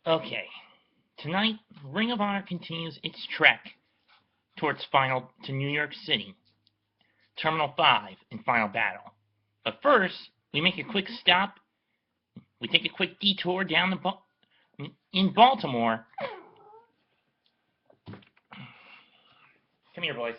Okay, tonight, Ring of Honor continues its trek towards final to New York City, Terminal 5 in Final Battle. But first, we make a quick stop. We take a quick detour down in Baltimore. Come here, boys.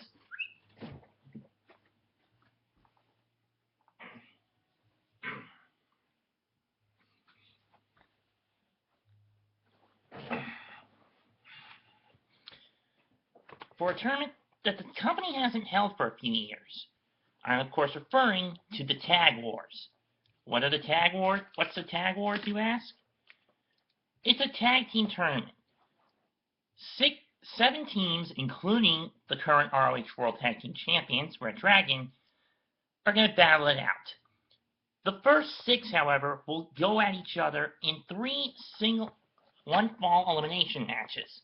For a tournament that the company hasn't held for a few years. I'm of course referring to the Tag Wars. What are the Tag Wars? What's the Tag Wars, you ask? It's a tag team tournament. 7 teams, including the current ROH World Tag Team Champions, Red Dragon, are going to battle it out. The first 6, however, will go at each other in 3 one-fall elimination matches.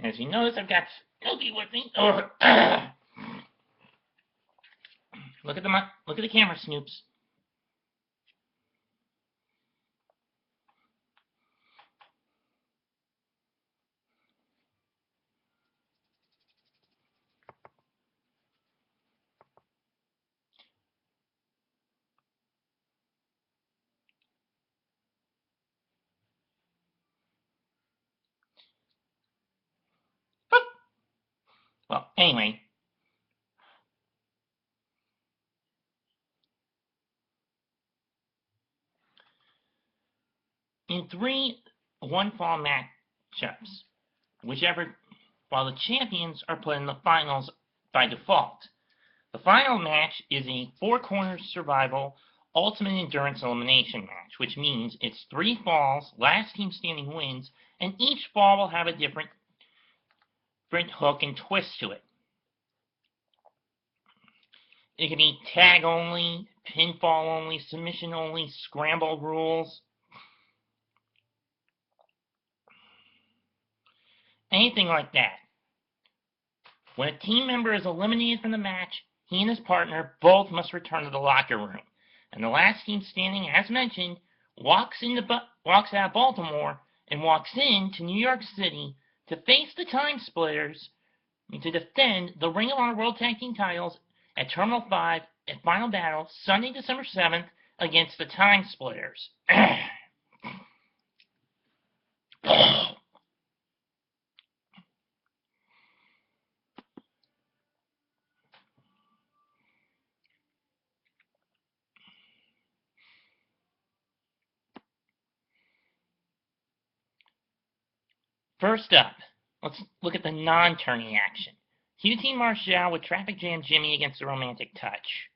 And as you notice, I've got Snooki with me. Look at the camera, Snoops. Well, anyway. In 3 one-fall matchups, while the champions are put in the finals by default. The final match is a 4-corner survival ultimate endurance elimination match, which means it's 3 falls, last team standing wins, and each fall will have a different hook and twist to it. It can be tag only, pinfall only, submission only, scramble rules, anything like that. When a team member is eliminated from the match, he and his partner both must return to the locker room. And the last team standing, as mentioned, walks out of Baltimore and walks into New York City to face the Time Splitters to defend the Ring of Honor World Tag Team titles at Terminal 5 at Final Battle, Sunday, December 7th, against the Time Splitters. First up, let's look at the non-tourney action. QT Marshall with Traffic Jam Jimmy against the Romantic Touch.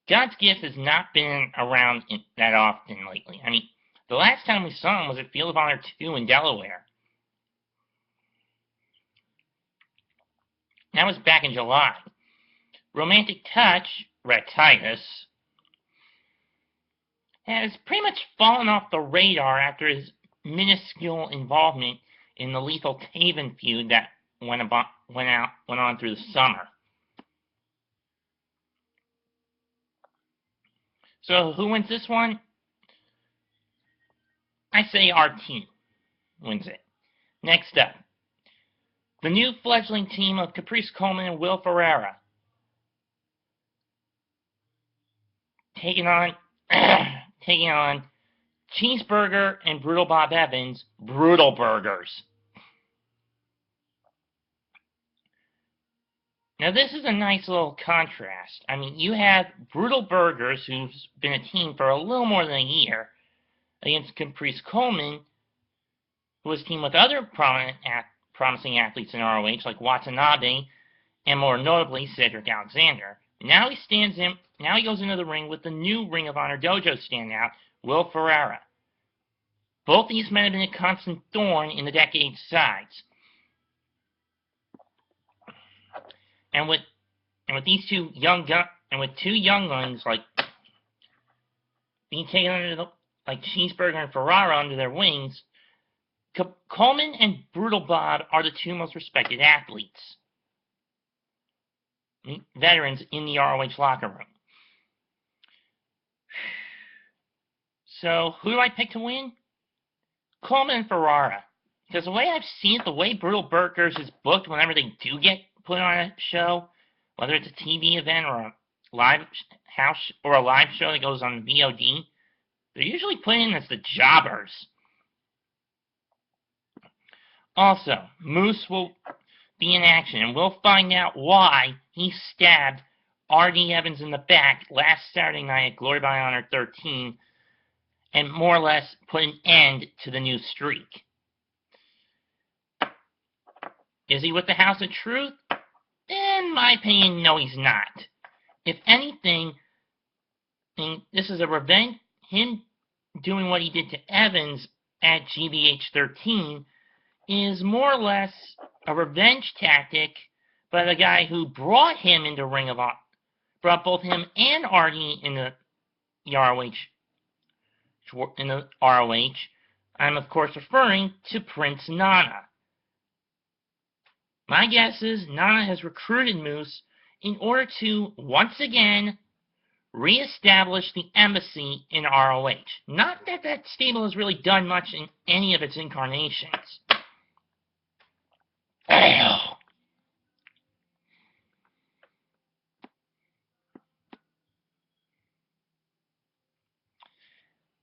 God's Gift has not been around that often lately. I mean, the last time we saw him was at Field of Honor 2 in Delaware. That was back in July. Romantic Touch, Ratitis, has pretty much fallen off the radar after his minuscule involvement in the Lethal Taven feud that went on through the summer. So who wins this one? I say our team wins it. Next up, the new fledgling team of Caprice Coleman and Will Ferreira taking on Cheeseburger and Brutal Bob Evans, Brutal Burgers. Now this is a nice little contrast. I mean, you have Brutal Burgers, who's been a team for a little more than a year, against Caprice Coleman, who was teamed with other promising athletes in ROH like Watanabe and more notably Cedric Alexander. Now he goes into the ring with the new Ring of Honor Dojo standout, Will Ferreira. Both these men have been a constant thorn in the Decade's sides. And with these two young younglings like being taken under like Cheeseburger and Ferrara under their wings, Coleman and Brutal Bob are the 2 most respected athletes, veterans in the ROH locker room. So, who do I pick to win? Coleman and Ferrara. Because the way I've seen it, the way Brutal Burgers is booked whenever they do get put on a show, whether it's a TV event or a live house or a live show that goes on VOD, they're usually put in as the jobbers. Also, Moose will be in action, and we'll find out why he stabbed R.D. Evans in the back last Saturday night at Glory by Honor 13, and more or less put an end to the new streak. Is he with the House of Truth? In my opinion, no, he's not. If anything, this is a revenge. Him doing what he did to Evans at GBH 13 is more or less a revenge tactic by the guy who brought him into Ring of Honor, brought both him and Artie in the ROH. I'm of course referring to Prince Nana. My guess is Nana has recruited Moose in order to once again re-establish the embassy in ROH. Not that that stable has really done much in any of its incarnations.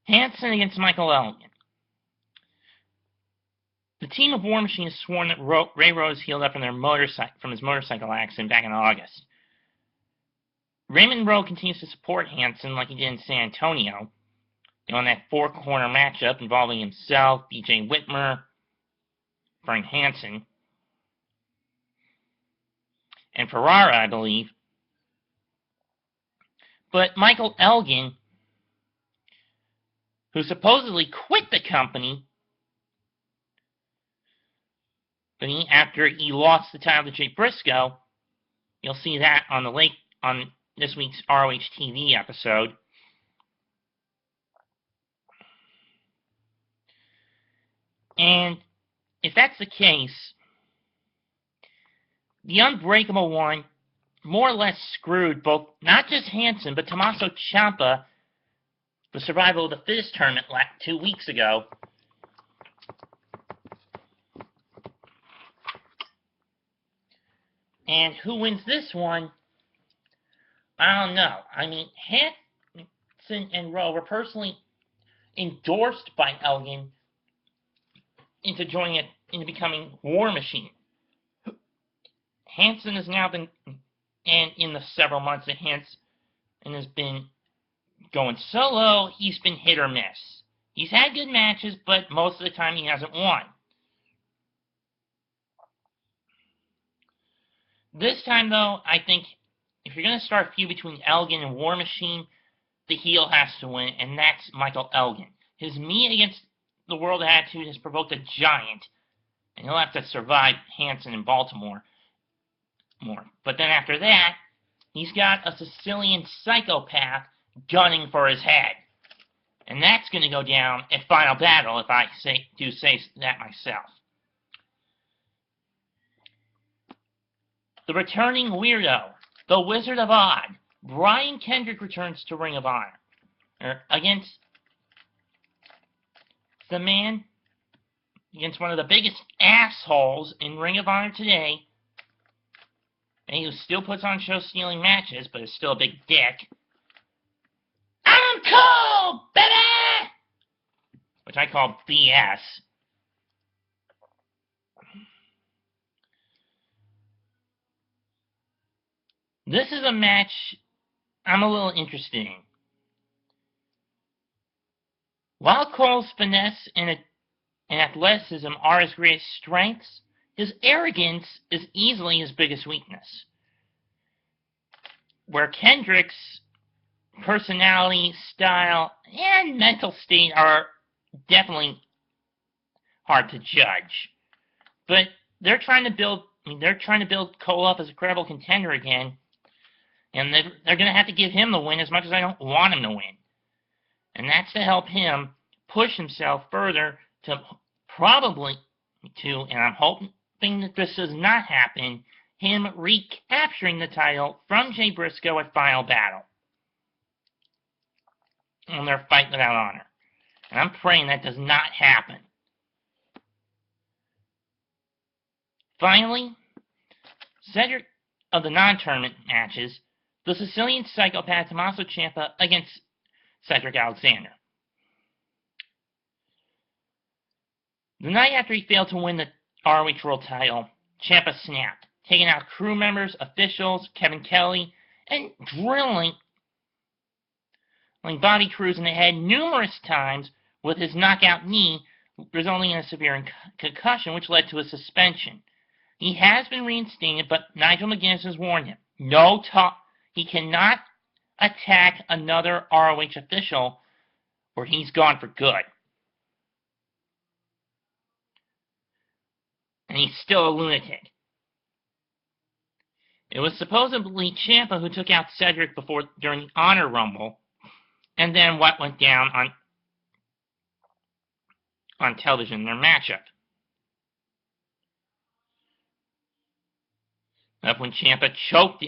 Hanson against Michael Elgin. The team of War Machine has sworn that Ray Rose healed up from his motorcycle accident back in August. Raymond Rowe continues to support Hanson like he did in San Antonio, on that four-corner matchup involving himself, B.J. Whitmer, Frank Hanson, and Ferrara, I believe. But Michael Elgin, who supposedly quit the company after he lost the title to Jay Briscoe, you'll see that on this week's ROH TV episode. And if that's the case, the Unbreakable One more or less screwed both, not just Hanson, but Tommaso Ciampa, the survival of the fittest tournament 2 weeks ago. And who wins this one? I don't know. I mean, Hanson and Rowe were personally endorsed by Elgin into becoming War Machine. Hanson has now been, and in the several months that Hanson has been going solo, he's been hit or miss. He's had good matches, but most of the time he hasn't won. This time, though, I think if you're going to start a feud between Elgin and War Machine, the heel has to win, and that's Michael Elgin. His me against the world attitude has provoked a giant, and he'll have to survive Hanson in Baltimore more. But then after that, he's got a Sicilian psychopath gunning for his head. And that's going to go down at Final Battle, if I do say that myself. The returning weirdo, the Wizard of Oz, Brian Kendrick returns to Ring of Honor against one of the biggest assholes in Ring of Honor today, and who still puts on show-stealing matches, but is still a big dick. I'm cool, baby! Which I call BS. This is a match I'm a little interested in. While Cole's finesse and athleticism are his greatest strengths, his arrogance is easily his biggest weakness. Where Kendrick's personality, style, and mental state are definitely hard to judge. But they're trying to build Cole up as a credible contender again. And they're going to have to give him the win as much as I don't want him to win. And that's to help him push himself further and I'm hoping that this does not happen, him recapturing the title from Jay Briscoe at Final Battle. On their fight without honor. And I'm praying that does not happen. Finally, Cedric of the non-tournament matches, the Sicilian psychopath Tommaso Ciampa against Cedric Alexander. The night after he failed to win the ROH World title, Ciampa snapped, taking out crew members, officials, Kevin Kelly, and drilling Bobby Cruz in the head numerous times with his knockout knee, resulting in a severe concussion, which led to a suspension. He has been reinstated, but Nigel McGuinness has warned him, he cannot attack another ROH official or he's gone for good. And he's still a lunatic. It was supposedly Ciampa who took out Cedric during the Honor Rumble, and then what went down on television in their matchup. That's when Ciampa choked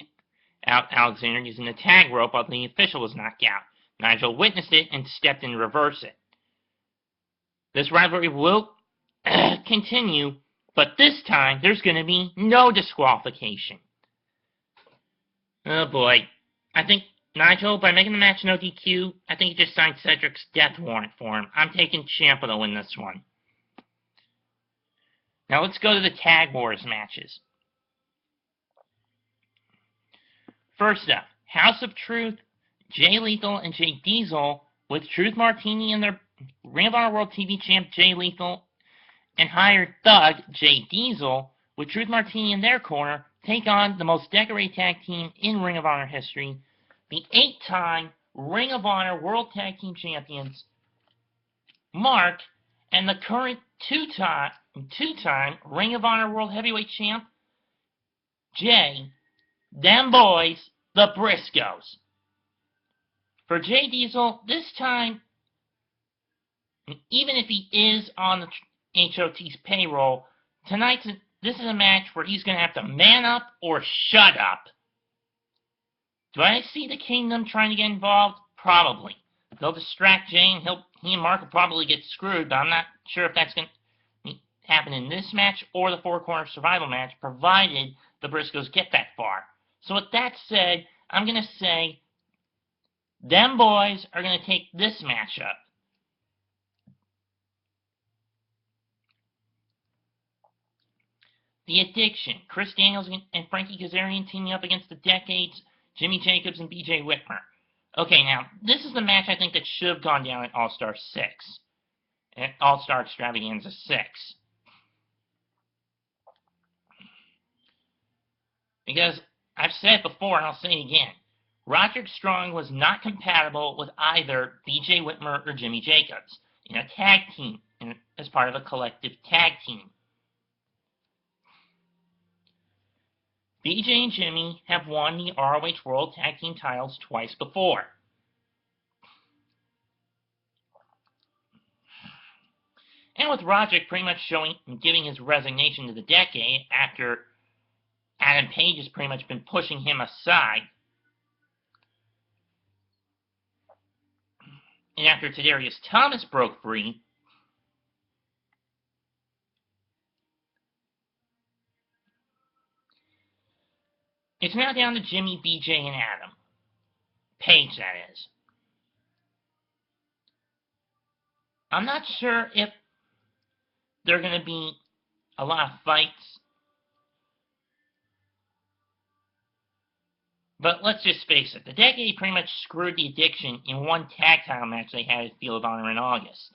out Alexander using the tag rope while the official was knocked out. Nigel witnessed it and stepped in to reverse it. This rivalry will continue, but this time there's going to be no disqualification. Oh boy. I think Nigel, by making the match no DQ, I think he just signed Cedric's death warrant for him. I'm taking Ciampa to win this one. Now let's go to the Tag Wars matches. First up, House of Truth, Jay Lethal and Jay Diesel, with Truth Martini and their Ring of Honor World TV Champ Jay Lethal and hired thug Jay Diesel, with Truth Martini in their corner, take on the most decorated tag team in Ring of Honor history, the 8-time Ring of Honor World Tag Team Champions, Mark, and the current two-time Ring of Honor World Heavyweight Champ, Jay, them boys, the Briscoes. For Jay Diesel, this time, even if he is on the HOT's payroll, this is a match where he's going to have to man up or shut up. Do I see the Kingdom trying to get involved? Probably. They'll distract Jay and he and Mark will probably get screwed, but I'm not sure if that's going to happen in this match or the Four Corner Survival match, provided the Briscoes get that far. So with that said, I'm going to say them boys are going to take this matchup. The Addiction, Chris Daniels and Frankie Kazarian teaming up against the Decades, Jimmy Jacobs and BJ Whitmer. Okay, now, this is the match I think that should have gone down at All-Star 6. At All-Star Extravaganza 6. Because I've said it before and I'll say it again. Roderick Strong was not compatible with either BJ Whitmer or Jimmy Jacobs in a tag team, as part of a collective tag team. BJ and Jimmy have won the ROH World Tag Team titles twice before. And with Roderick pretty much giving his resignation to the Decade after Adam Page has pretty much been pushing him aside. And after Tadarius Thomas broke free, it's now down to Jimmy, BJ, and Adam. Page, that is. I'm not sure if there are going to be a lot of fights. But let's just face it, the Decade pretty much screwed the Addiction in one tag title match they had at Field of Honor in August.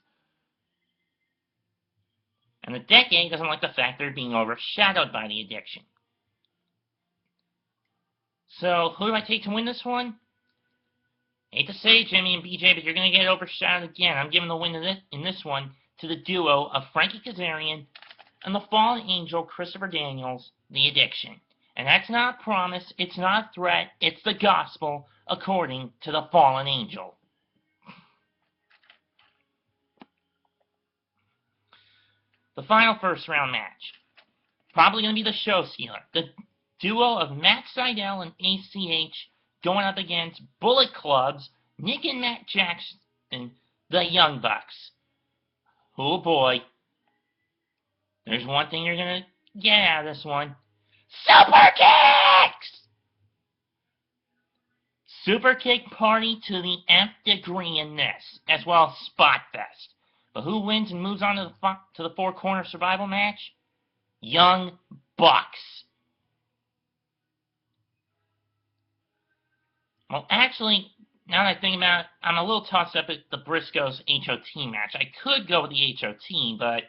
And the Decade doesn't like the fact they're being overshadowed by the Addiction. So, who do I take to win this one? Hate to say it, Jimmy and BJ, but you're going to get overshadowed again. I'm giving the win in this one to the duo of Frankie Kazarian and the fallen angel Christopher Daniels, the Addiction. And that's not a promise, it's not a threat, it's the gospel according to the fallen angel. The final first round match. Probably going to be the show stealer. The duo of Matt Sydal and ACH going up against Bullet Club's Nick and Matt Jackson, the Young Bucks. Oh boy. There's one thing you're gonna get out of this one. Super kicks! Super kick party to the nth degree in this, as well as spot fest. But who wins and moves on to the four-corner survival match? Young Bucks. Well, actually, now that I think about it, I'm a little tossed up at the Briscoes HOT match. I could go with the HOT, but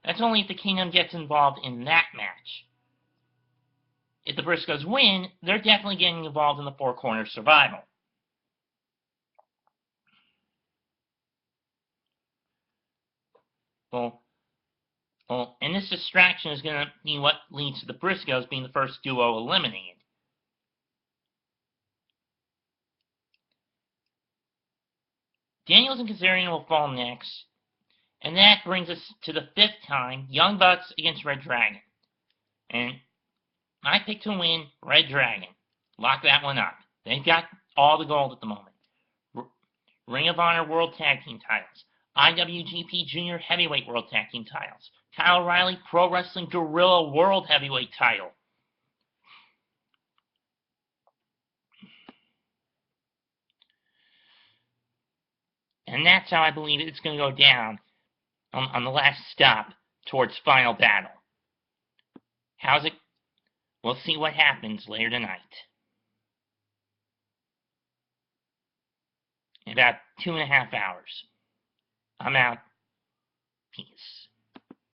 that's only if the Kingdom gets involved in that match. If the Briscoes win, they're definitely getting involved in the four-corner survival. Well, and this distraction is going to be what leads to the Briscoes being the first duo eliminated. Daniels and Kazarian will fall next, and that brings us to the fifth time, Young Bucks against Red Dragon. And I pick to win Red Dragon. Lock that one up. They've got all the gold at the moment. Ring of Honor World Tag Team titles, IWGP Junior Heavyweight World Tag Team titles, Kyle O'Reilly Pro Wrestling Guerrilla World Heavyweight title. And that's how I believe it's going to go down on the last stop towards Final Battle. How's it? We'll see what happens later tonight. In about 2.5 hours. I'm out. Peace.